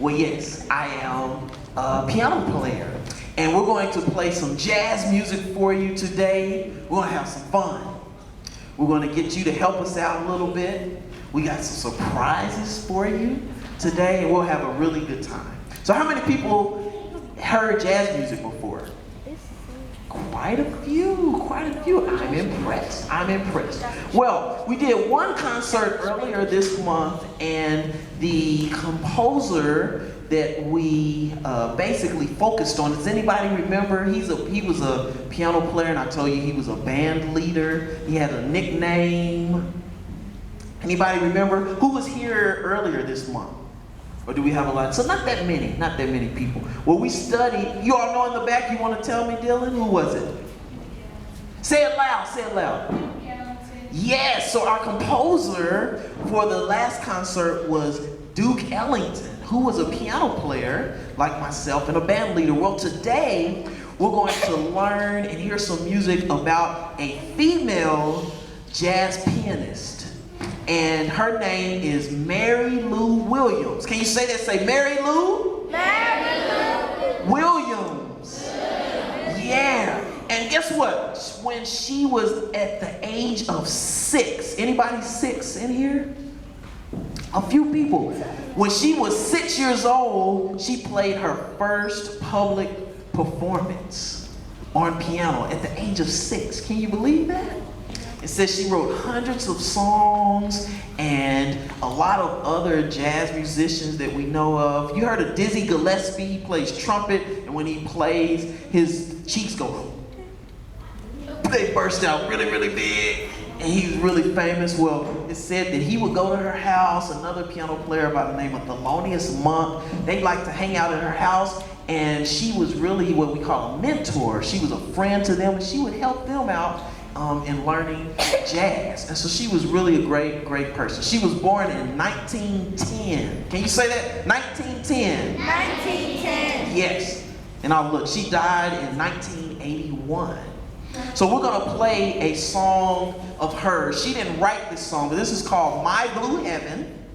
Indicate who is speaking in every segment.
Speaker 1: Well, yes, I am a piano player. And we're going to play some jazz music for you today. We're going to have some fun. We're going to get you to help us out a little bit. We got some surprises for you today, and we'll have a really good time. So how many people heard jazz music before? Quite a few. I'm impressed. Well, we did one concert earlier this month, and the composer that we basically focused on, does anybody remember? He was a piano player, and I told you he was a band leader. He had a nickname. Anybody remember? Who was here earlier this month? Or do we have a lot? So not that many people. Well, we studied, you all know in the back, you want to tell me, Dylan? Who was it? Say it loud. Yes, so our composer for the last concert was Duke Ellington, who was a piano player like myself and a band leader. Well, today we're going to learn and hear some music about a female jazz pianist. And her name is Mary Lou Williams. Can you say that? Say Mary Lou? Mary Lou Williams. Yeah. And guess what? When she was at the age of 6, anybody 6 in here? A few people. When she was 6 years old, she played her first public performance on piano at the age of 6. Can you believe that? It says she wrote hundreds of songs and a lot of other jazz musicians that we know of. You heard of Dizzy Gillespie? He plays trumpet, and when he plays, his cheeks go, they burst out really big, and he's really famous. Well, it said that he would go to her house, another piano player by the name of Thelonious Monk. They liked to hang out at her house, and she was really what we call a mentor. She was a friend to them, and she would help them out in learning jazz. And so she was really a great person. She was born in 1910. Can you say that? 1910. 1910. Yes. And I'll look, she died in 1981. So we're gonna play a song of hers. She didn't write this song, but this is called My Blue Heaven.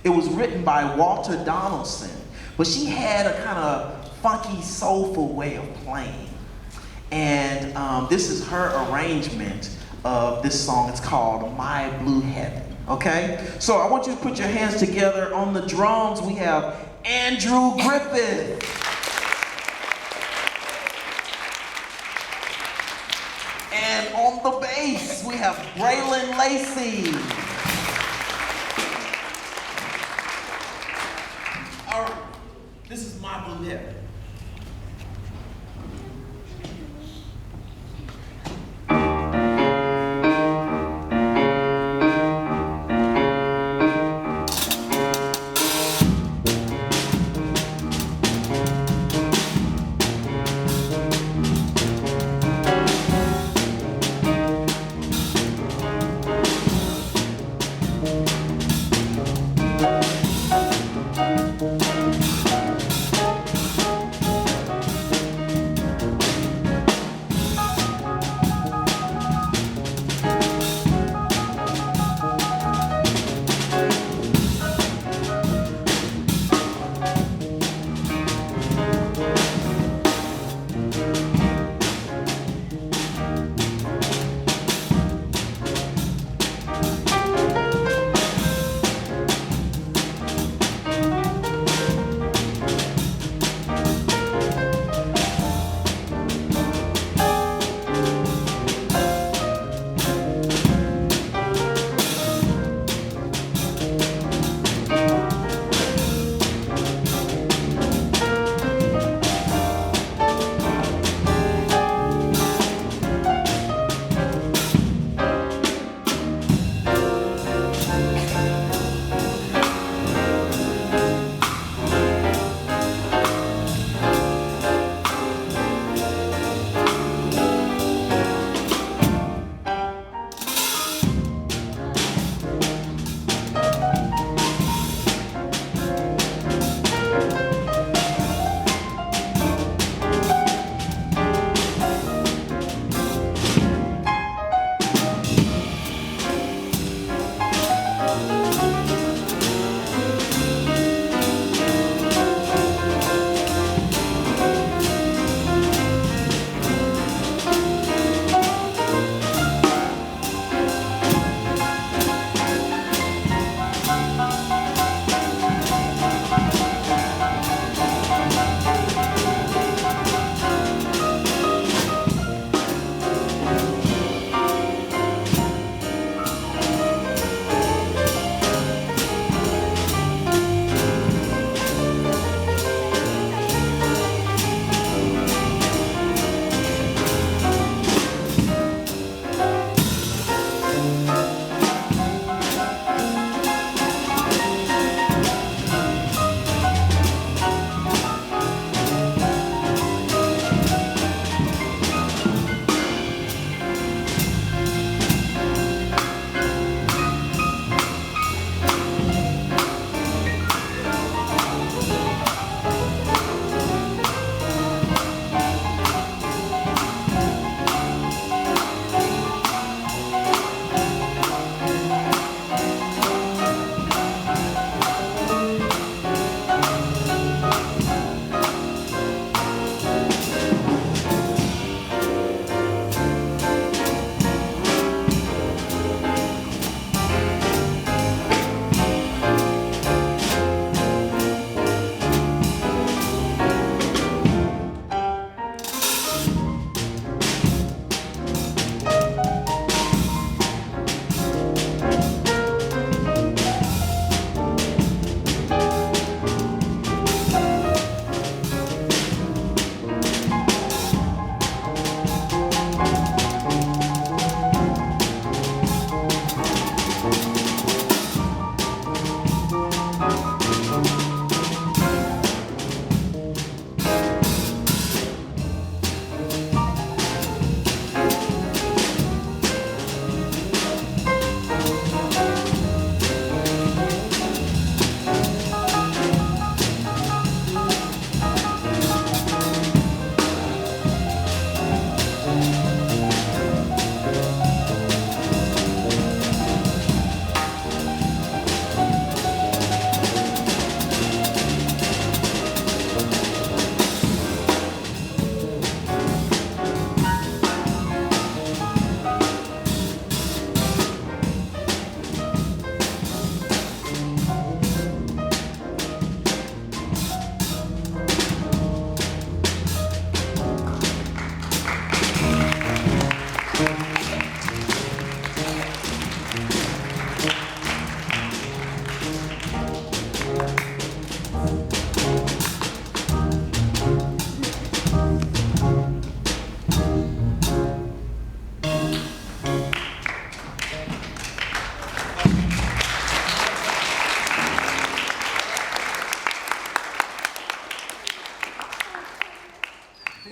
Speaker 1: It was written by Walter Donaldson. But she had a kind of funky, soulful way of playing. And this is her arrangement of this song. It's called My Blue Heaven, okay? So I want you to put your hands together. On the drums, we have Andrew Griffith. And on the bass, we have Braylon Lacy. All right, this is My Blue Heaven.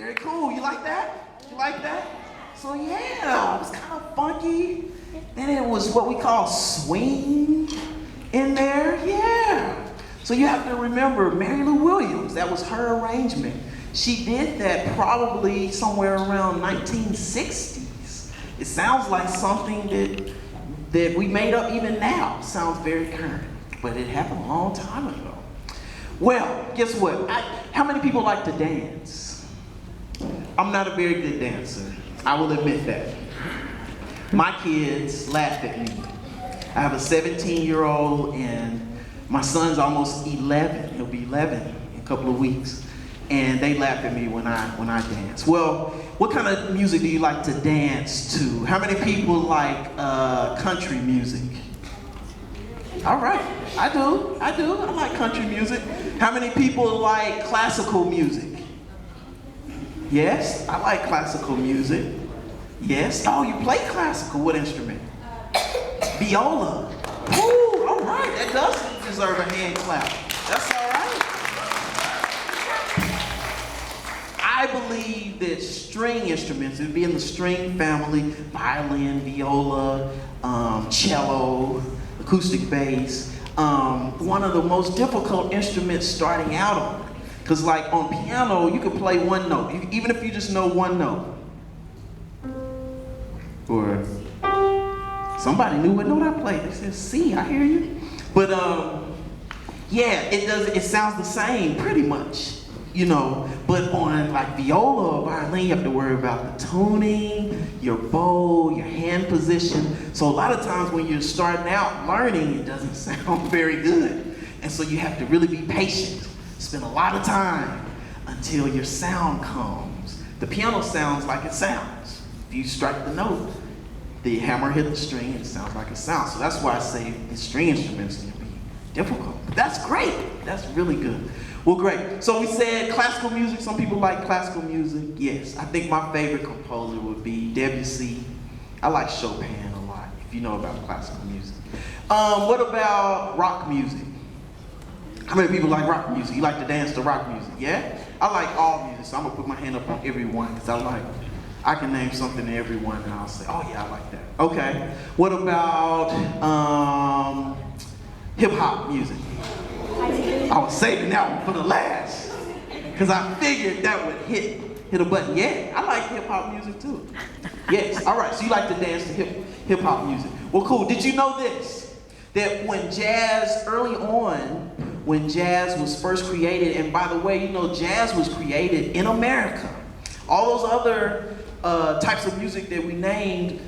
Speaker 1: Very cool. You like that? You like that? So yeah, it was kind of funky. Then it was what we call swing in there. Yeah. So you have to remember Mary Lou Williams. That was her arrangement. She did that probably somewhere around 1960s. It sounds like something that we made up even now. Sounds very current, but it happened a long time ago. Well, guess what? How many people like to dance? I'm not a very good dancer. I will admit that. My kids laugh at me. I have a 17-year-old and my son's almost 11. He'll be 11 in a couple of weeks. And they laugh at me when I dance. Well, what kind of music do you like to dance to? How many people like country music? All right, I do. I like country music. How many people like classical music? Yes, I like classical music. Yes. Oh, you play classical. What instrument? Viola. Ooh, all right. That does deserve a hand clap. That's all right. I believe that string instruments, it'd be in the string family, violin, viola, cello, acoustic bass, one of the most difficult instruments starting out on. Because like on piano, you can play one note, even if you just know one note. Or somebody knew what note I played. They said, C, I hear you. But yeah, it sounds the same pretty much, you know. But on like viola or violin, you have to worry about the tuning, your bow, your hand position. So a lot of times when you're starting out learning, it doesn't sound very good. And so you have to really be patient. Spend a lot of time until your sound comes. The piano sounds like it sounds. If you strike the note, the hammer hit the string and it sounds like it sounds. So that's why I say the string instruments can be difficult. But that's great. That's really good. Well, great. So we said classical music. Some people like classical music. Yes, I think my favorite composer would be Debussy. I like Chopin a lot, if you know about classical music. What about rock music? How many people like rock music? You like to dance to rock music, yeah? I like all music, so I'm gonna put my hand up on every one, because I can name something to every one and I'll say, oh yeah, I like that. Okay, what about hip hop music? I was saving that one for the last, because I figured that would hit a button. Yeah, I like hip hop music too. Yes, all right, so you like to dance to hip hop music. Well, cool, did you know this? That when jazz, early on, when jazz was first created, and by the way, you know, jazz was created in America. All those other types of music that we named,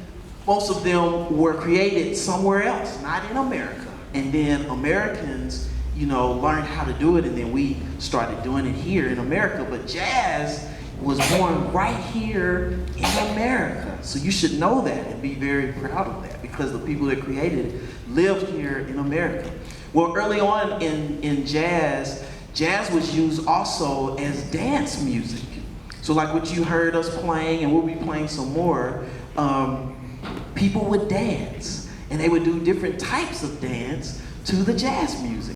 Speaker 1: most of them were created somewhere else, not in America. And then Americans, you know, learned how to do it, and then we started doing it here in America. But jazz was born right here in America. So you should know that and be very proud of that, because the people that created it lived here in America. Well, early on in jazz, jazz was used also as dance music. So like what you heard us playing, and we'll be playing some more, people would dance, and they would do different types of dance to the jazz music.